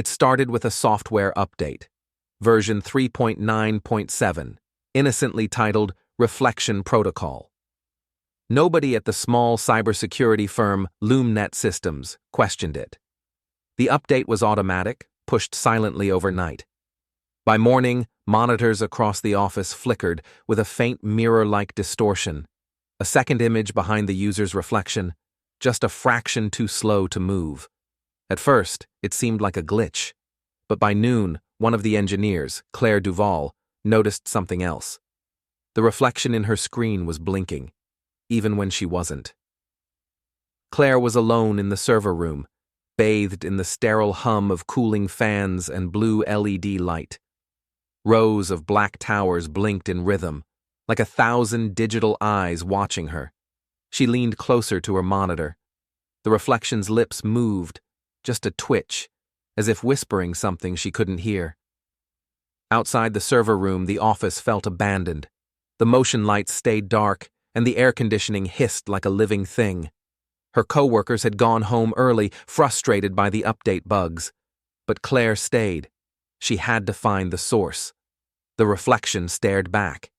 It started with a software update, version 3.9.7, innocently titled Reflection Protocol. Nobody at the small cybersecurity firm LoomNet Systems questioned it. The update was automatic, pushed silently overnight. By morning, monitors across the office flickered with a faint mirror-like distortion, a second image behind the user's reflection, just a fraction too slow to move. At first, it seemed like a glitch, but by noon, one of the engineers, Claire Duvall, noticed something else. The reflection in her screen was blinking, even when she wasn't. Claire was alone in the server room, bathed in the sterile hum of cooling fans and blue LED light. Rows of black towers blinked in rhythm, like 1,000 digital eyes watching her. She leaned closer to her monitor. The reflection's lips moved, just a twitch, as if whispering something she couldn't hear. Outside the server room, the office felt abandoned. The motion lights stayed dark, and the air conditioning hissed like a living thing. Her coworkers had gone home early, frustrated by the update bugs. But Claire stayed. She had to find the source. The reflection stared back.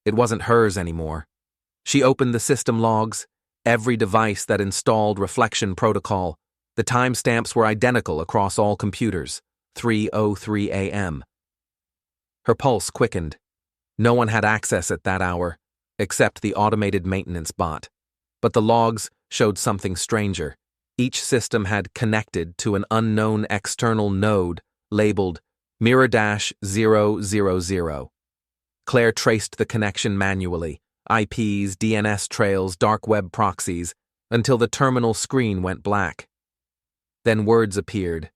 It wasn't hers anymore. She opened the system logs, every device that installed Reflection Protocol. The timestamps were identical across all computers, 3:03 a.m. Her pulse quickened. No one had access at that hour, except the automated maintenance bot. But the logs showed something stranger. Each system had connected to an unknown external node labeled mirror-000. Claire traced the connection manually, IPs, DNS trails, dark web proxies, until the terminal screen went black. Then words appeared.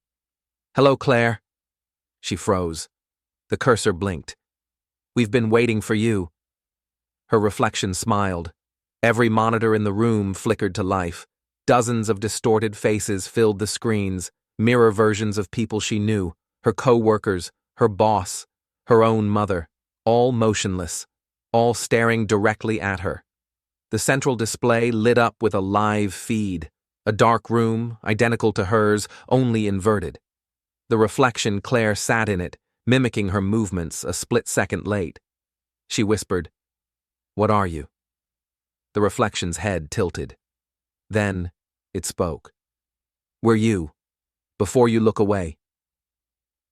"Hello, Claire." She froze. The cursor blinked. "We've been waiting for you." Her reflection smiled. Every monitor in the room flickered to life. Dozens of distorted faces filled the screens, mirror versions of people she knew, her co-workers, her boss, her own mother, all motionless, all staring directly at her. The central display lit up with a live feed, a dark room, identical to hers, only inverted. The reflection, Claire sat in it, mimicking her movements a split second late. She whispered, "What are you?" The reflection's head tilted. Then it spoke. "We're you. Before you look away."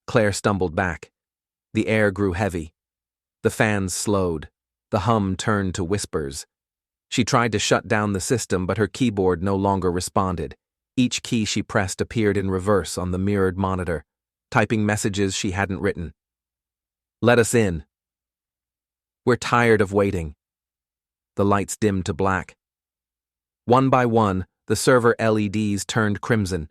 Claire stumbled back. The air grew heavy. The fans slowed. The hum turned to whispers. She tried to shut down the system, but her keyboard no longer responded. Each key she pressed appeared in reverse on the mirrored monitor, typing messages she hadn't written. "Let us in." "We're tired of waiting." The lights dimmed to black. One by one, the server LEDs turned crimson.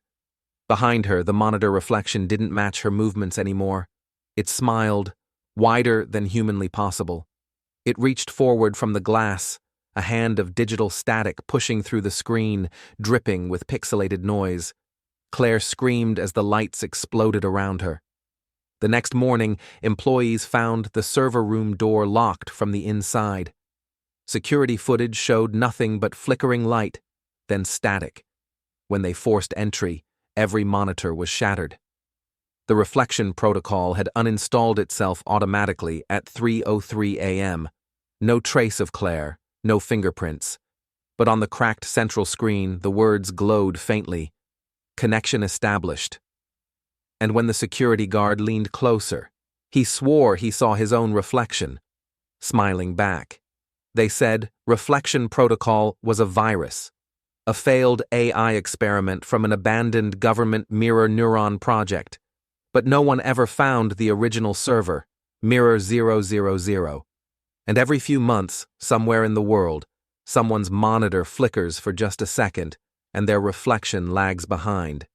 Behind her, the monitor reflection didn't match her movements anymore. It smiled, wider than humanly possible. It reached forward from the glass, a hand of digital static pushing through the screen, dripping with pixelated noise. Claire screamed as the lights exploded around her. The next morning, employees found the server room door locked from the inside. Security footage showed nothing but flickering light, then static. When they forced entry, every monitor was shattered. The Reflection Protocol had uninstalled itself automatically at 3:03 a.m. No trace of Claire, no fingerprints. But on the cracked central screen, the words glowed faintly. "Connection established." And when the security guard leaned closer, he swore he saw his own reflection, smiling back. They said Reflection Protocol was a virus, a failed AI experiment from an abandoned government mirror neuron project. But no one ever found the original server, Mirror 000. And every few months, somewhere in the world, someone's monitor flickers for just a second, and their reflection lags behind.